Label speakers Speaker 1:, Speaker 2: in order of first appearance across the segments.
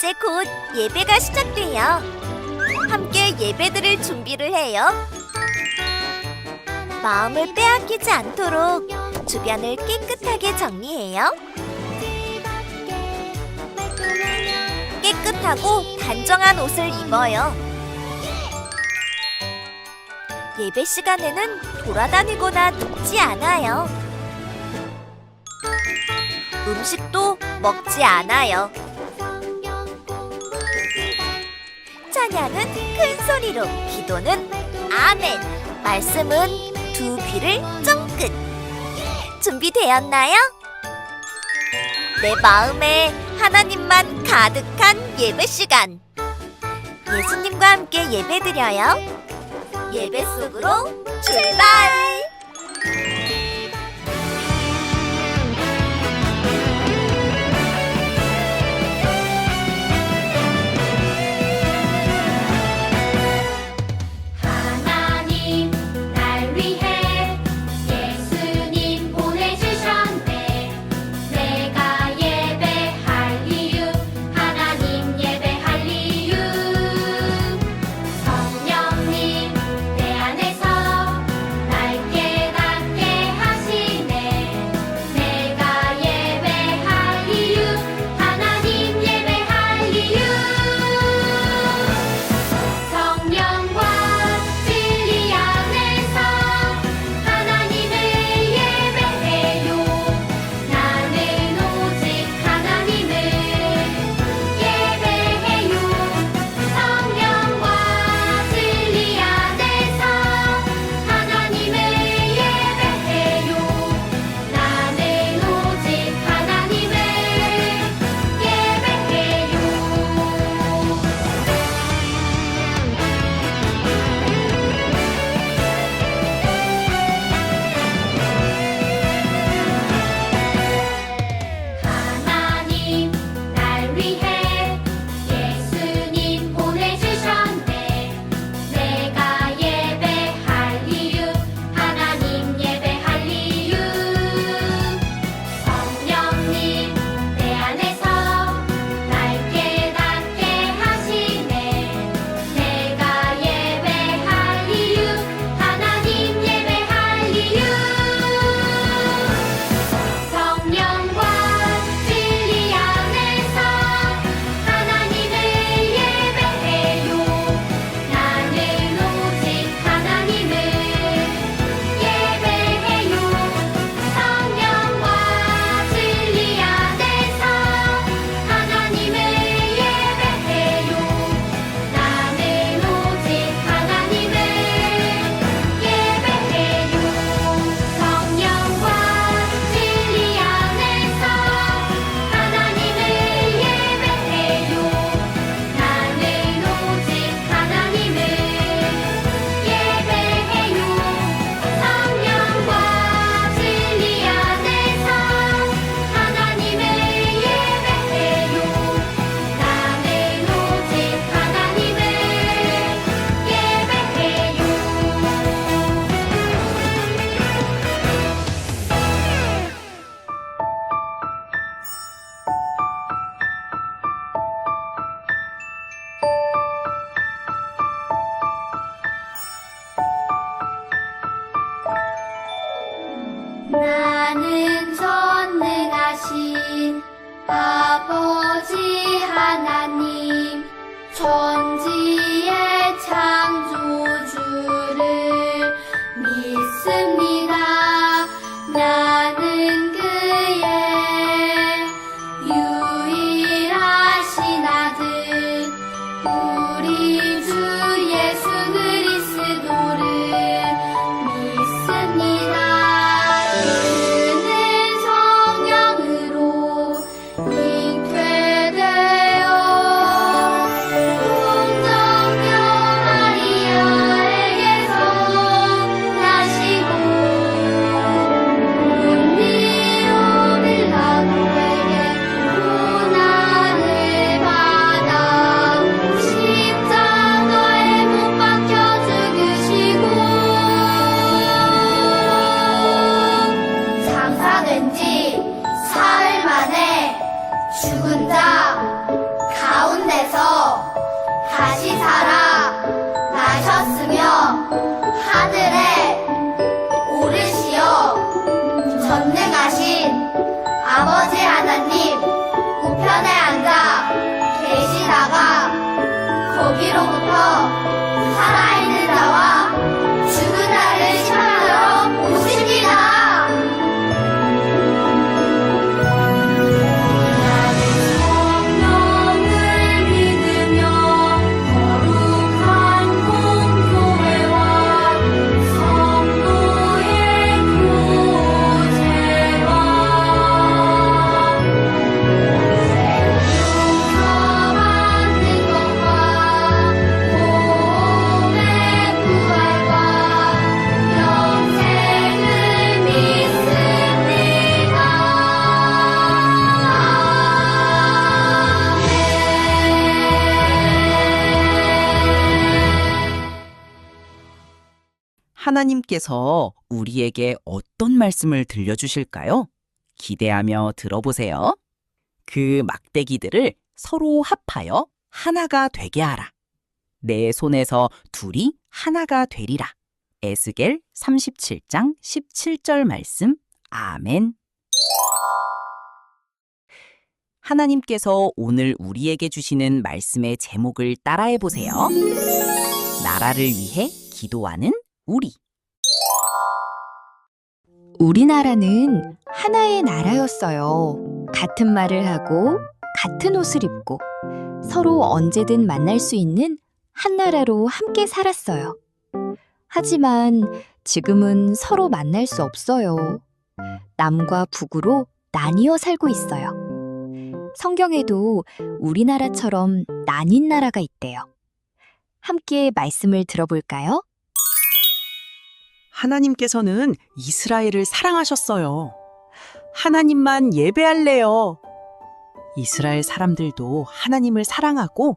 Speaker 1: 이제 곧 예배가 시작돼요. 함께 예배드릴 준비를 해요. 마음을 빼앗기지 않도록 주변을 깨끗하게 정리해요. 깨끗하고 단정한 옷을 입어요. 예배 시간에는 돌아다니거나 눕지 않아요. 음식도 먹지 않아요. 찬양은 큰 소리로, 기도는 아멘, 말씀은 두 귀를 쫑긋. 준비되었나요? 내 마음에 하나님만 가득한 예배 시간. 예수님과 함께 예배드려요. 예배 속으로 출발!
Speaker 2: 하나님 날 위해 예수님 보내주셨네. 내가 예배할 이유, 하나님 예배할 이유. 성령님 내 안에서 날 깨닫게 하시네. 내가 예배할 이유, 하나님 예배할 이유. 성령과 진리 안에서 하나님을 예배해요. 나는 오직 하나님을 예배해요. 성령과 진리 안에서 하나님을 예배해요. 나는 오직 하나님을 하나님 날 위해 예수님 보내주셨네. 내가 예배할 이유, 하나님 예배할 이유. 성령님 내 안에서 날 깨닫게 하시네. 내가 예배할 이유, 하나님 예배할 이유. 성령과 진리 안에서 하나님을 예배해요. 나는 오직 하나님을 예배해요. 성령과 진리 안에서 하나님을 예배해요. 나는 오직 하나님을 예배해요. 성령과 진리 안에서 하나님을 예배해요. 나는 오직 하나님을 예배해요. 성령과 진리 안에서 하나님을 예배해요. 나는 오직 하나님을 나는 전능하신 아버지 하나님, 천지의 창조주를 믿습니다. 나는 그의 유일하신 아들, 우리 주 예수 그리스도를 믿습니다. 그는 성령으로 잉태되어 전능하신 아버지 하나님 우편에 앉아 계시다가 거기로부터 살아있는 자와 죽은 자를 심판하러 오십니다. 성령을 믿으며 거룩한 공교회와 성도의 교제와 용서받는 것과 몸의 부활과 영생을 믿습니다.
Speaker 3: 하나님께서 우리에게 어떤 말씀을 들려주실까요? 기대하며 들어보세요. 그 막대기들을 서로 합하여 하나가 되게 하라. 내 손에서 둘이 하나가 되리라. 에스겔 37장 17절 말씀. 아멘. 하나님께서 오늘 우리에게 주시는 말씀의 제목을 따라해 보세요. 나라를 위해 기도하는 우리.
Speaker 4: 우리나라는 하나의 나라였어요. 같은 말을 하고 같은 옷을 입고 서로 언제든 만날 수 있는 한 나라로 함께 살았어요. 하지만 지금은 서로 만날 수 없어요. 남과 북으로 나뉘어 살고 있어요. 성경에도 우리나라처럼 나뉜 나라가 있대요. 함께 말씀을 들어볼까요?
Speaker 3: 하나님께서는 이스라엘을 사랑하셨어요. 하나님만 예배할래요. 이스라엘 사람들도 하나님을 사랑하고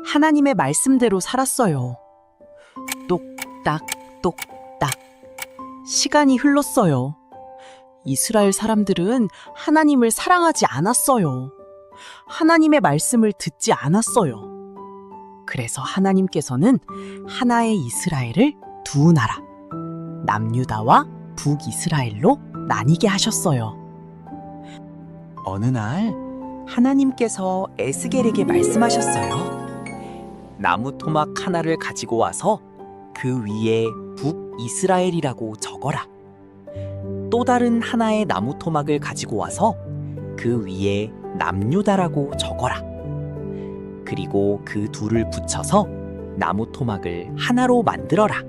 Speaker 3: 하나님의 말씀대로 살았어요. 똑딱 똑딱 시간이 흘렀어요. 이스라엘 사람들은 하나님을 사랑하지 않았어요. 하나님의 말씀을 듣지 않았어요. 그래서 하나님께서는 하나의 이스라엘을 두 나라, 남유다와 북이스라엘로 나뉘게 하셨어요. 어느 날 하나님께서 에스겔에게 말씀하셨어요. 나무 토막 하나를 가지고 와서 그 위에 북이스라엘이라고 적어라. 또 다른 하나의 나무 토막을 가지고 와서 그 위에 남유다라고 적어라. 그리고 그 둘을 붙여서 나무 토막을 하나로 만들어라.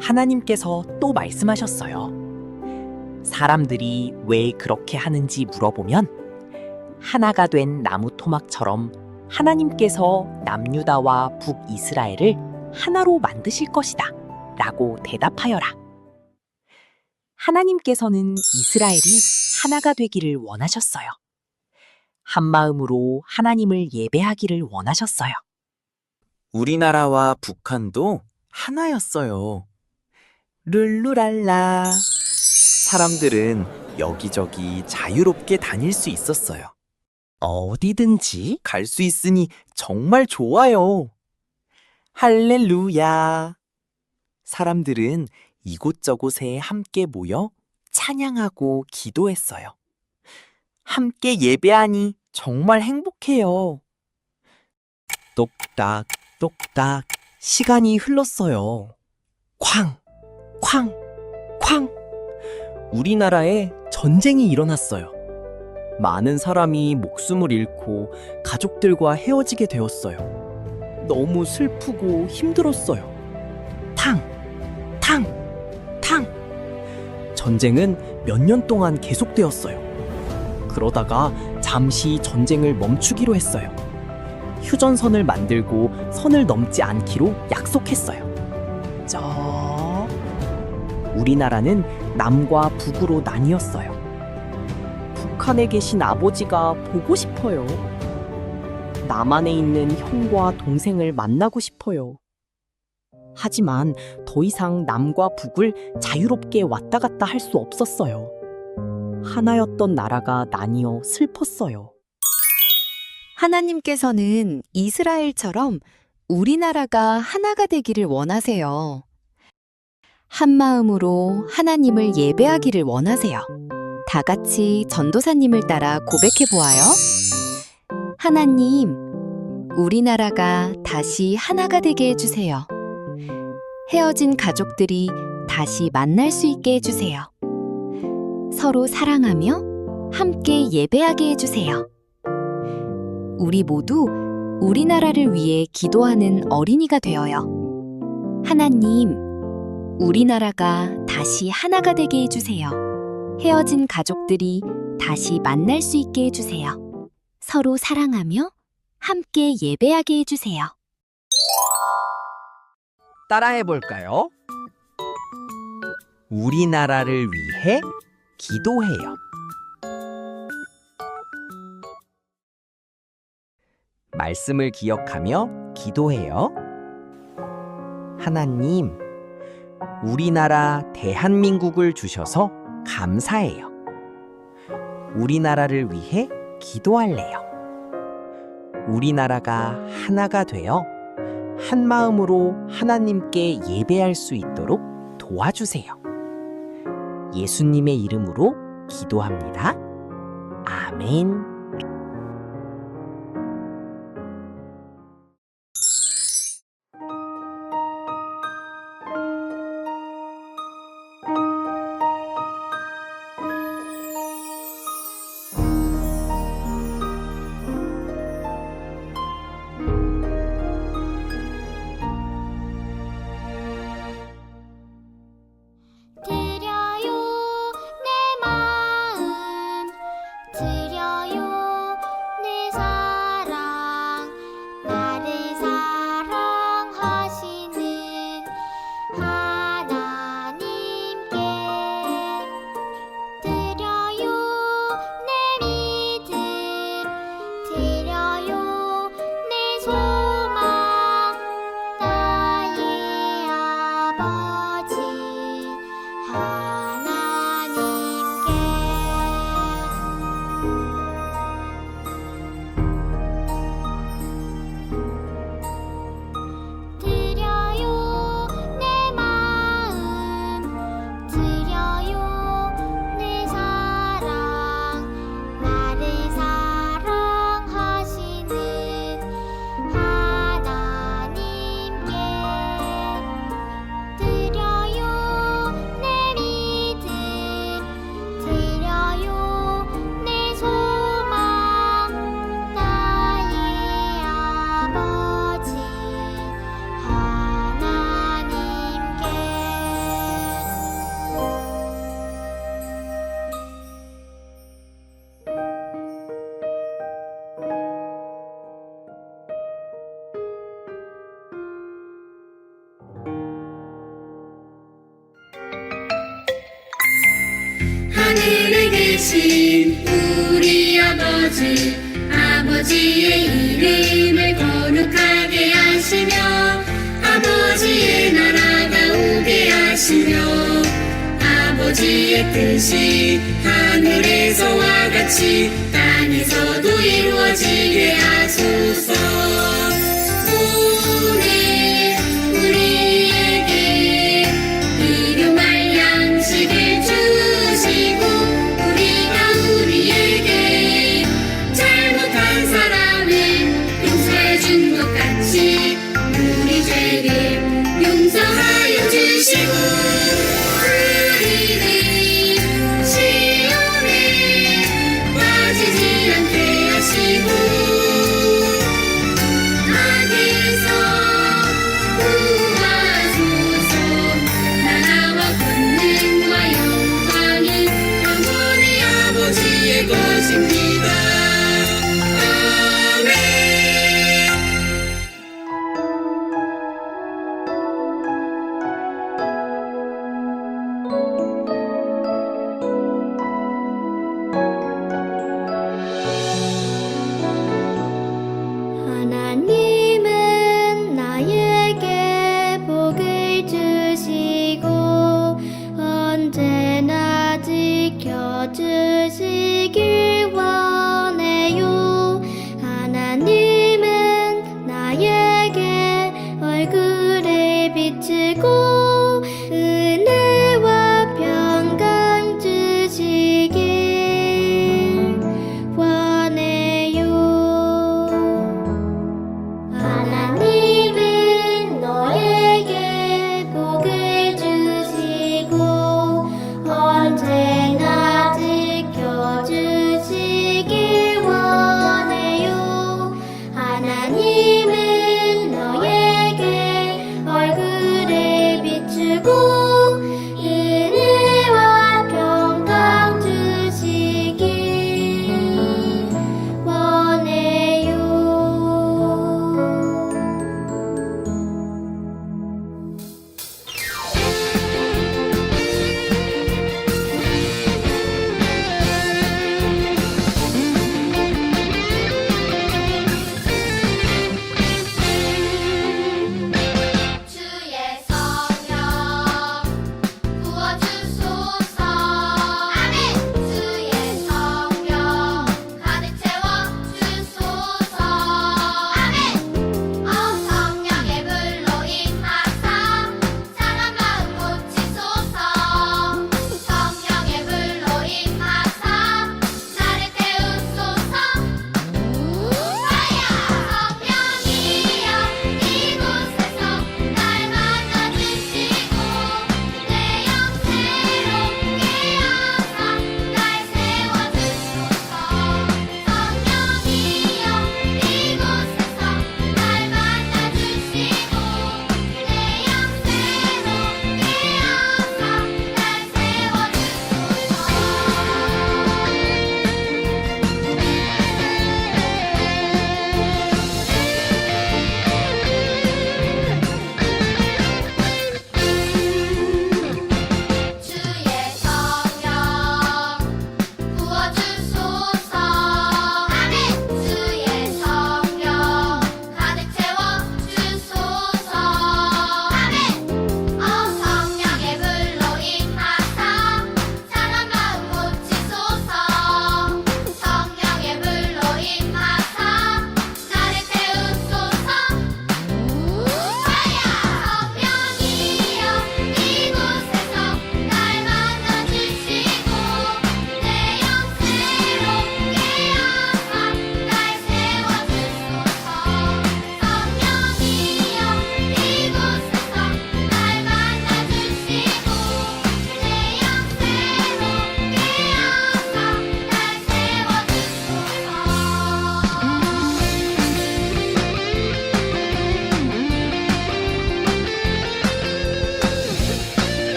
Speaker 3: 하나님께서 또 말씀하셨어요. 사람들이 왜 그렇게 하는지 물어보면 하나가 된 나무 토막처럼 하나님께서 남유다와 북이스라엘을 하나로 만드실 것이다 라고 대답하여라. 하나님께서는 이스라엘이 하나가 되기를 원하셨어요. 한마음으로 하나님을 예배하기를 원하셨어요. 우리나라와 북한도 하나였어요. 룰루랄라. 사람들은 여기저기 자유롭게 다닐 수 있었어요. 어디든지 갈 수 있으니 정말 좋아요. 할렐루야. 사람들은 이곳저곳에 함께 모여 찬양하고 기도했어요. 함께 예배하니 정말 행복해요. 똑딱 똑딱 시간이 흘렀어요. 쾅! 쾅! 쾅! 우리나라에 전쟁이 일어났어요. 많은 사람이 목숨을 잃고 가족들과 헤어지게 되었어요. 너무 슬프고 힘들었어요. 탕! 탕! 탕! 전쟁은 몇 년 동안 계속되었어요. 그러다가 잠시 전쟁을 멈추기로 했어요. 휴전선을 만들고 선을 넘지 않기로 약속했어요. 우리나라는 남과 북으로 나뉘었어요. 북한에 계신 아버지가 보고 싶어요. 남한에 있는 형과 동생을 만나고 싶어요. 하지만 더 이상 남과 북을 자유롭게 왔다 갔다 할 수 없었어요. 하나였던 나라가 나뉘어 슬펐어요.
Speaker 4: 하나님께서는 이스라엘처럼 우리나라가 하나가 되기를 원하세요. 한 마음으로 하나님을 예배하기를 원하세요. 다 같이 전도사님을 따라 고백해 보아요. 하나님, 우리나라가 다시 하나가 되게 해주세요. 헤어진 가족들이 다시 만날 수 있게 해주세요. 서로 사랑하며 함께 예배하게 해주세요. 우리 모두 우리나라를 위해 기도하는 어린이가 되어요. 하나님, 우리나라가 다시 하나가 되게 해주세요. 헤어진 가족들이 다시 만날 수 있게 해주세요. 서로 사랑하며 함께 예배하게 해주세요.
Speaker 3: 따라해 볼까요? 우리나라를 위해 기도해요. 말씀을 기억하며 기도해요. 하나님, 우리나라 대한민국을 주셔서 감사해요. 우리나라를 위해 기도할래요. 우리나라가 하나가 되어 한 마음으로 하나님께 예배할 수 있도록 도와주세요. 예수님의 이름으로 기도합니다. 아멘.
Speaker 2: 드려요 내 마음 드려요 내 사랑 나를 사랑하시는 하나님께 드려요 내 믿음 드려요 내 소망 나의 아버지 드려요 내 마음 드려요 내 사랑 나를 사랑하시는 하나님께 드려요 내 믿음 드려요 내 소망 나의 아버지 하나님께
Speaker 5: 하늘에 계신 우리 아버지 아버지의 이름을 거룩하게 하시며 아버지의 나라가 오게 하시며 아버지의 뜻이 하늘에서와 같이 땅에서도 이루어지게 하소서. 오늘